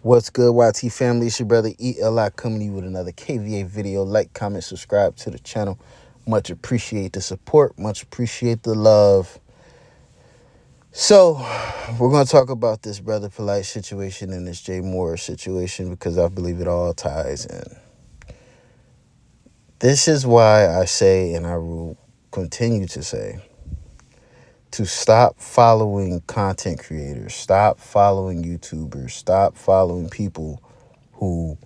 What's good, YT family? It's your brother ELI coming to you with another KVA video. Like, comment, subscribe to the channel. Much appreciate the support. Much appreciate the love. So, we're going to talk about this Brother Polight situation and this Jay Moore situation because I believe it all ties in. This is why I say, and I will continue to say, to stop following content creators, stop following YouTubers, stop following people who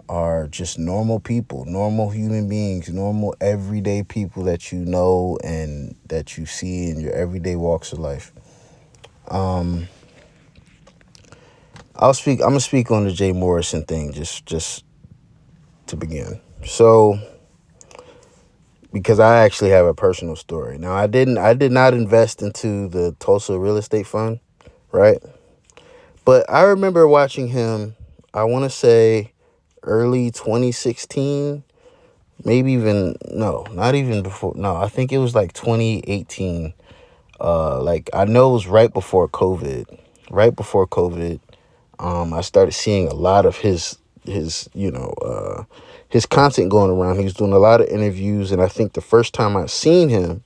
are just normal people, normal human beings, normal everyday people that you know and that you see in your everyday walks of life. I'm gonna speak on the Jay Morrison thing just to begin. So, because I actually have a personal story. Now, I did not invest into the Tulsa real estate fund, right? But I remember watching him, I want to say early 2016, maybe even, no, not even before. No, I think it was like 2018. Like, I know it was right before COVID. Right before COVID, I started seeing a lot of his content going around. He was doing a lot of interviews, and I think the first time I seen him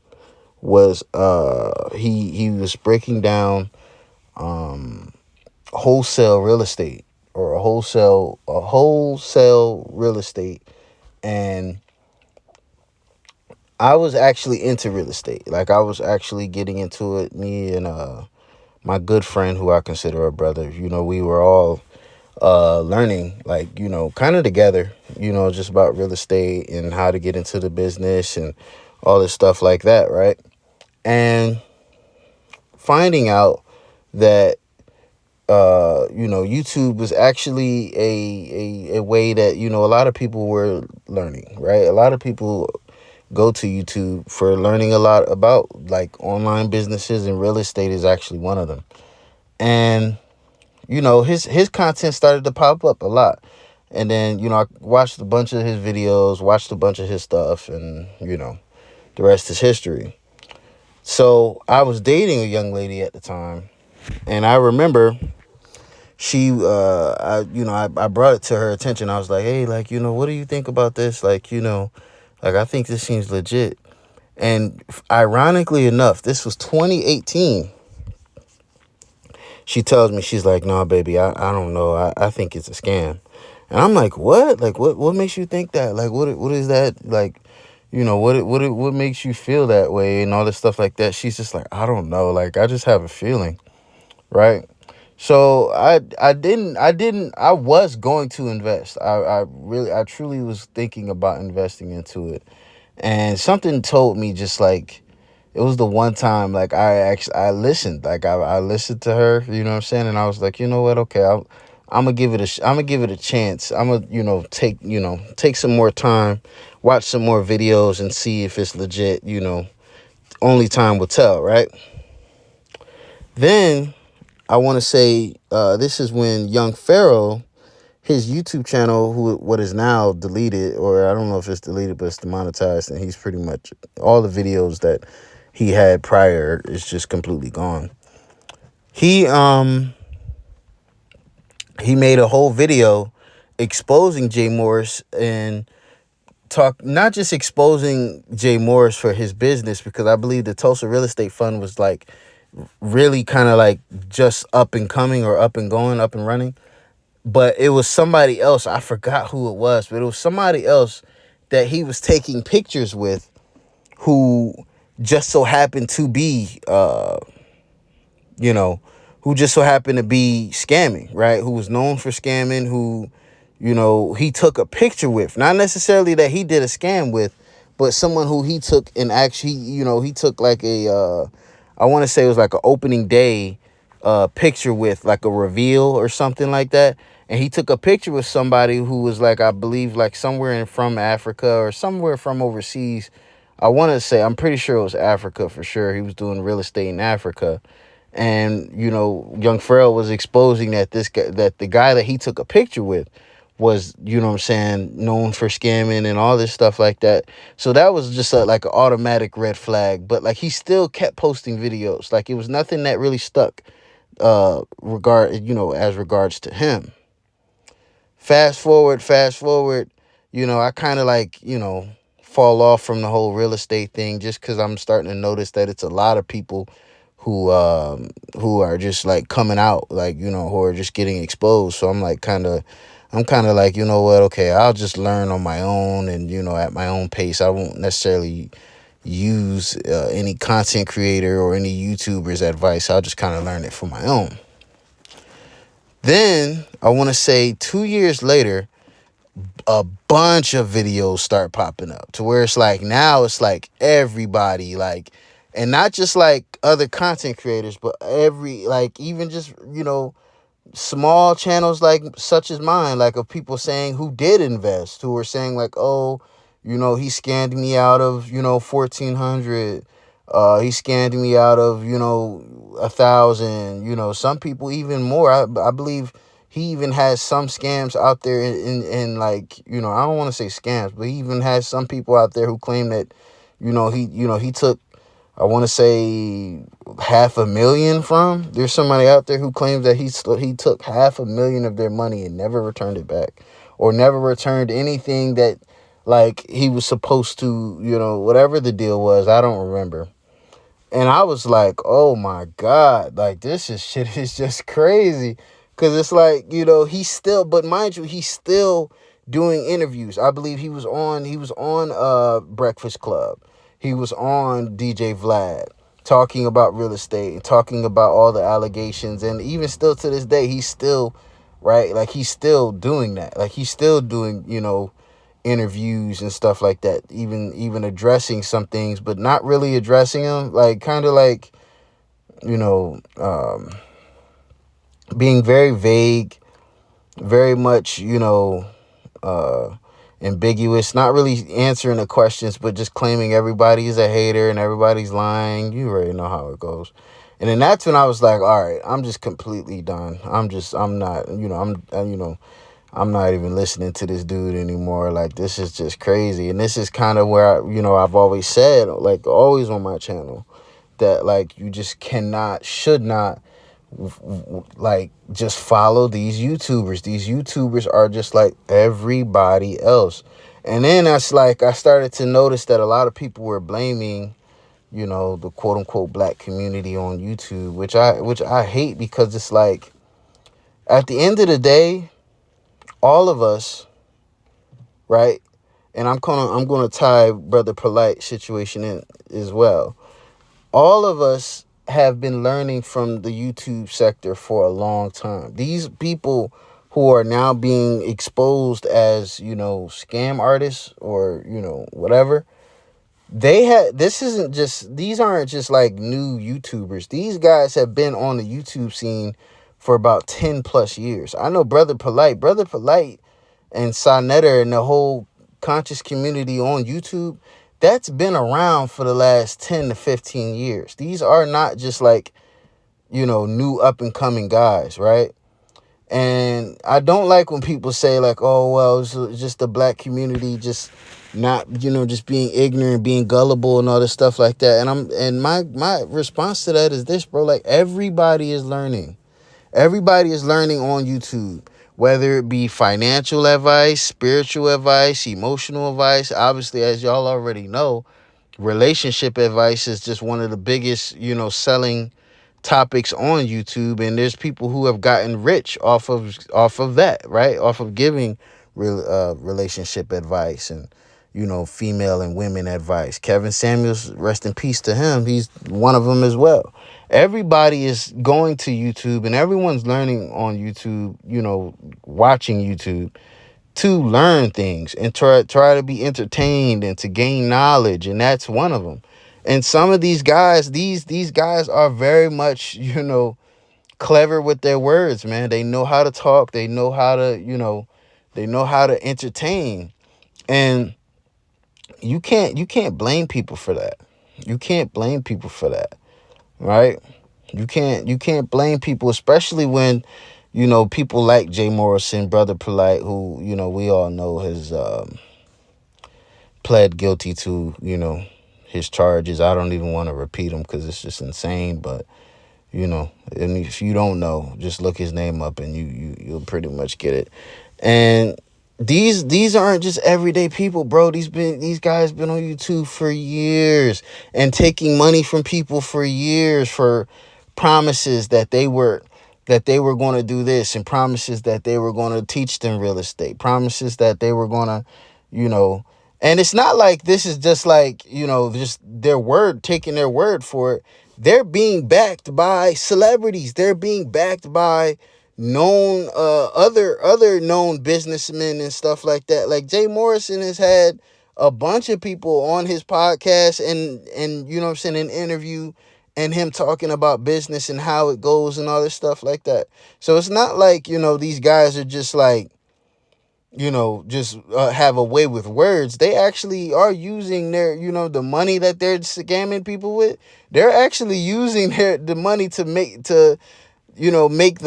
was he was breaking down wholesale real estate, or a wholesale real estate. And I was actually into real estate. Like, I was actually getting into it. Me and my good friend, who I consider a brother, we were all learning, like, kind of together, just about real estate and how to get into the business and all this stuff like that, right? And finding out that YouTube was actually a way that, a lot of people were learning, right? A lot of people go to YouTube for learning a lot about, like, online businesses, and real estate is actually one of them. And, his content started to pop up a lot. And then, I watched a bunch of his videos, watched a bunch of his stuff, and, the rest is history. So I was dating a young lady at the time, and I remember I brought it to her attention. I was like, hey, like, what do you think about this? Like, like, I think this seems legit. And ironically enough, this was 2018. She tells me, she's like, no, baby, I don't know. I think it's a scam. And I'm like, what? Like, what makes you think that? Like, what is that? Like, what makes you feel that way and all this stuff like that? She's just like, I don't know. Like, I just have a feeling. Right. So I was going to invest. I truly was thinking about investing into it. And something told me, just like, it was the one time, like, I listened, like, I listened to her, you know what I'm saying? And I was like, you know what? Okay, I'm gonna give it a chance. I'm gonna, take some more time, watch some more videos and see if it's legit, only time will tell, right? Then I want to say, this is when young Pharaoh, his YouTube channel, what is now deleted, or I don't know if it's deleted, but it's demonetized, and he's pretty much, all the videos that he had prior is just completely gone. He made a whole video exposing Jay Morris, and not just exposing Jay Morris for his business, because I believe the Tulsa Real Estate Fund was, like, really kind of like just up and coming, or up and going, up and running. But it was somebody else. I forgot who it was, but it was somebody else that he was taking pictures with, who just so happened to be, who just so happened to be scamming, right? Who was known for scamming, who, he took a picture with. Not necessarily that he did a scam with, but someone who he took and actually, he took like I want to say it was like an opening day picture with, like a reveal or something like that. And he took a picture with somebody who was, like, I believe, like, somewhere from Africa or somewhere from overseas. I want to say, I'm pretty sure it was Africa for sure. He was doing real estate in Africa. And, young Pharrell was exposing that the guy that he took a picture with was, known for scamming and all this stuff like that. So that was just like an automatic red flag. But, like, he still kept posting videos. Like, it was nothing that really stuck as regards to him. fast forward, I kind of like, fall off from the whole real estate thing just because I'm starting to notice that it's a lot of people who are just like coming out, like, who are just getting exposed. So I'm kind of like, you know what, okay, I'll just learn on my own and, at my own pace. I won't necessarily use any content creator or any YouTuber's advice. I'll just kind of learn it for my own. Then I want to say 2 years later, a bunch of videos start popping up to where it's like now it's like everybody, like, and not just like other content creators, but every, like, even just, small channels like such as mine, like, of people saying who did invest, who were saying like, oh, he scammed me out of, 1,400. He scammed me out of, 1,000. Some people even more. I believe he even has some scams out there in like, I don't want to say scams, but he even has some people out there who claim that, he took, I want to say, 500,000 from. There's somebody out there who claims that he took 500,000 of their money and never returned it back, or never returned anything that, like, he was supposed to, whatever the deal was. I don't remember. And I was like, oh my God, like, this is shit is just crazy. Cause it's like, he's still, but mind you, he's still doing interviews. I believe he was on Breakfast Club. He was on DJ Vlad talking about real estate and talking about all the allegations. And even still to this day, he's still, right? Like, he's still doing that. Like, he's still doing, interviews and stuff like that, even addressing some things, but not really addressing them, like, kind of like, you know um being very vague, very much, uh ambiguous, not really answering the questions, but just claiming everybody is a hater and everybody's lying. You already know how it goes. And then that's when I was like, all right, I'm just completely done. I'm not, I'm not even listening to this dude anymore. Like, this is just crazy. And this is kind of where I've always said, like, always on my channel, that, like, you just should not, like, just follow these YouTubers. These YouTubers are just like everybody else. And then that's like, I started to notice that a lot of people were blaming, the quote unquote black community on YouTube, which I hate, because it's like, at the end of the day, all of us, right? And I'm gonna tie Brother Polight situation in as well. All of us have been learning from the YouTube sector for a long time. These people who are now being exposed as, scam artists, or, whatever, these aren't just like new YouTubers. These guys have been on the YouTube scene for about 10 plus years. I know Brother Polight and Sonetta and the whole conscious community on YouTube, that's been around for the last 10 to 15 years. These are not just like, new up and coming guys, right? And I don't like when people say like, oh, well, it's just the black community just not, just being ignorant, being gullible and all this stuff like that. And my response to that is this, bro, like, everybody is learning. Everybody is learning on YouTube, whether it be financial advice, spiritual advice, emotional advice. Obviously, as y'all already know, relationship advice is just one of the biggest, selling topics on YouTube. And there's people who have gotten rich off of that, right? Off of giving relationship advice and, female and women advice. Kevin Samuels, rest in peace to him. He's one of them as well. Everybody is going to YouTube and everyone's learning on YouTube, watching YouTube to learn things and try to be entertained and to gain knowledge. And that's one of them. And some of these guys, these guys are very much, clever with their words, man. They know how to talk. They know how to, they know how to entertain. And you can't blame people for that. You can't blame people for that, right? You can't blame people, especially when, people like Jay Morrison, Brother Polight, who, we all know has pled guilty to, his charges. I don't even want to repeat them because it's just insane. But, and if you don't know, just look his name up and you'll pretty much get it. And these aren't just everyday people, bro. These guys been on YouTube for years and taking money from people for years for promises that they were going to do this, and promises that they were going to teach them real estate, promises that they were going to, you know, and it's not like this is just like, just their word, taking their word for it. They're being backed by celebrities. They're being backed by known other known businessmen and stuff like that. Like Jay Morrison has had a bunch of people on his podcast and you know what I'm saying, an interview, and him talking about business and how it goes and all this stuff like that. So it's not like, these guys are just like, just have a way with words. They actually are using their, the money that they're scamming people with. They're actually using the money to make the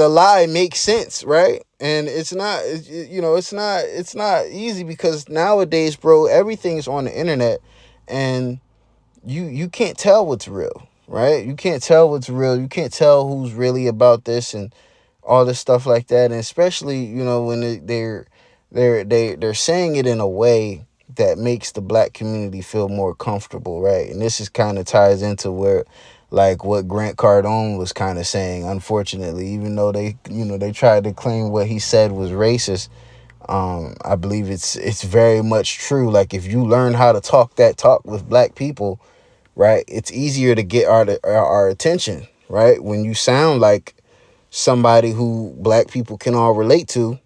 lie make sense, right? And it's not, it's not easy, because nowadays, bro, everything's on the internet, and you can't tell what's real, right? You can't tell what's real. You can't tell who's really about this and all this stuff like that. And especially, when they're saying it in a way that makes the black community feel more comfortable, right? And this is kind of ties into where, like, what Grant Cardone was kind of saying. Unfortunately, even though they tried to claim what he said was racist, I believe it's very much true. Like, if you learn how to talk that talk with black people, right, it's easier to get our attention, right? When you sound like somebody who black people can all relate to,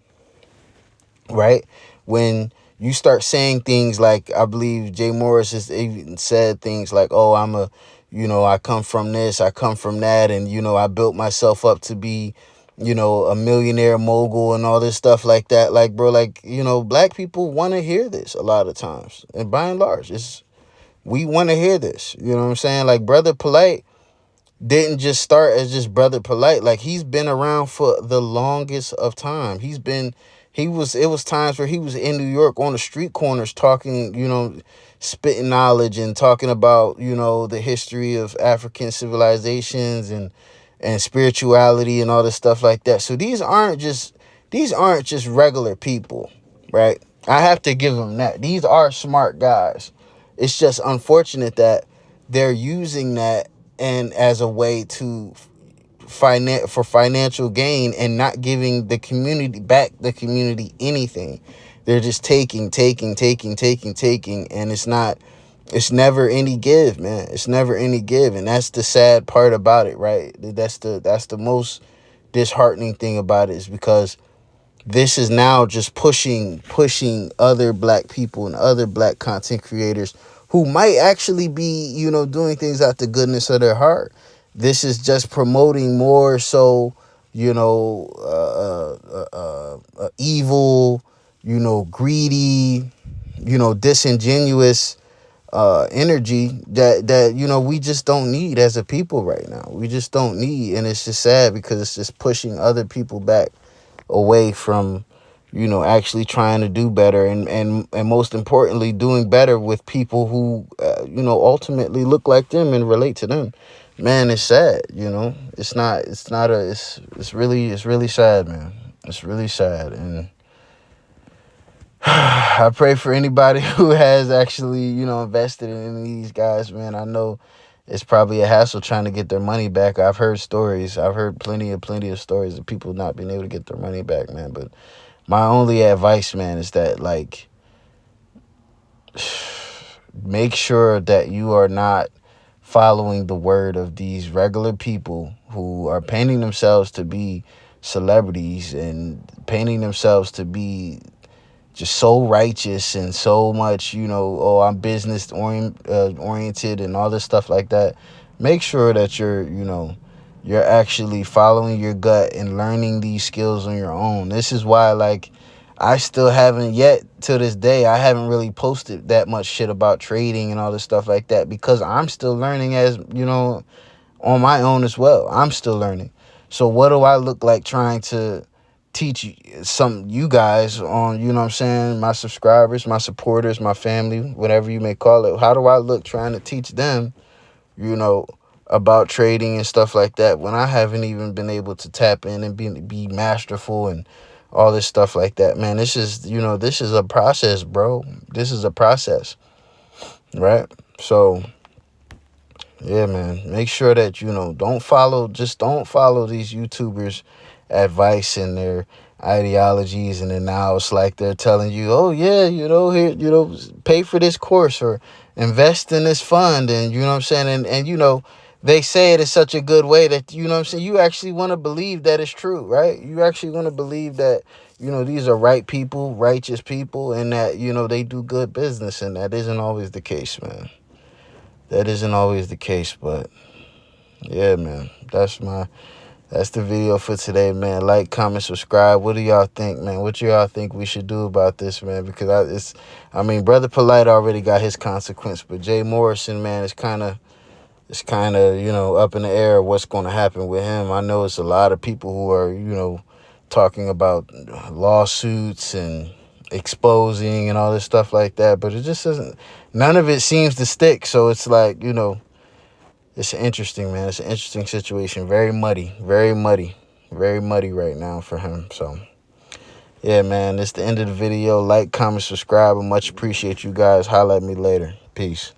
right? When you start saying things like, I believe Jay Morris has even said things like, oh, I come from this, I come from that, and, I built myself up to be, a millionaire mogul and all this stuff like that. Like, bro, like, black people want to hear this a lot of times. And by and large, we want to hear this. You know what I'm saying? Like, Brother Polight didn't just start as just Brother Polight. Like, he's been around for the longest of time. It was times where he was in New York on the street corners talking, spitting knowledge and talking about, the history of African civilizations and spirituality and all this stuff like that. So these aren't just regular people, right? I have to give them that. These are smart guys. It's just unfortunate that they're using that and as a way to for financial gain, and not giving the community anything. They're just taking, and it's never any give, man. It's never any give. And that's the sad part about it, right? That's the most disheartening thing about it, is because this is now just pushing other black people and other black content creators who might actually be, doing things out the goodness of their heart. This is just promoting more so, evil, greedy, disingenuous energy that we just don't need as a people right now. We just don't need. And it's just sad, because it's just pushing other people back away from, actually trying to do better, and most importantly, doing better with people who, ultimately look like them and relate to them. Man, it's sad. It's really sad, man. It's really sad. And I pray for anybody who has actually, invested in any of these guys, man. I know it's probably a hassle trying to get their money back. I've heard stories. I've heard plenty of stories of people not being able to get their money back, man. But my only advice, man, is that, like, make sure that you are not following the word of these regular people who are painting themselves to be celebrities and painting themselves to be just so righteous and so much, oh, I'm business oriented and all this stuff like that. Make sure that you're actually following your gut and learning these skills on your own. This is why, like, I still haven't yet, to this day, I haven't really posted that much shit about trading and all this stuff like that, because I'm still learning as, on my own as well. I'm still learning. So what do I look like trying to teach you guys on, what I'm saying, my subscribers, my supporters, my family, whatever you may call it? How do I look trying to teach them, about trading and stuff like that, when I haven't even been able to tap in and be masterful and all this stuff like that, man. This is, this is a process, bro. This is a process, right? So yeah, man, make sure that, don't follow these YouTubers advice and their ideologies, and then now it's like they're telling you, oh yeah, here, pay for this course or invest in this fund, and you know what I'm saying, and they say it in such a good way that, you know what I'm saying, you actually want to believe that it's true, right? You actually want to believe that, these are right people, righteous people, and that, they do good business, and that isn't always the case, man. That isn't always the case, but yeah, man, that's the video for today, man. Like, comment, subscribe. What do y'all think, man? What do y'all think we should do about this, man? Because Brother Polight already got his consequence, but Jay Morrison, man, it's kind of, up in the air what's going to happen with him. I know it's a lot of people who are, talking about lawsuits and exposing and all this stuff like that, but it just doesn't, none of it seems to stick. So it's like, it's interesting, man. It's an interesting situation. Very muddy right now for him. So yeah, man, it's the end of the video. Like, comment, subscribe. I much appreciate you guys. Holla at me later. Peace.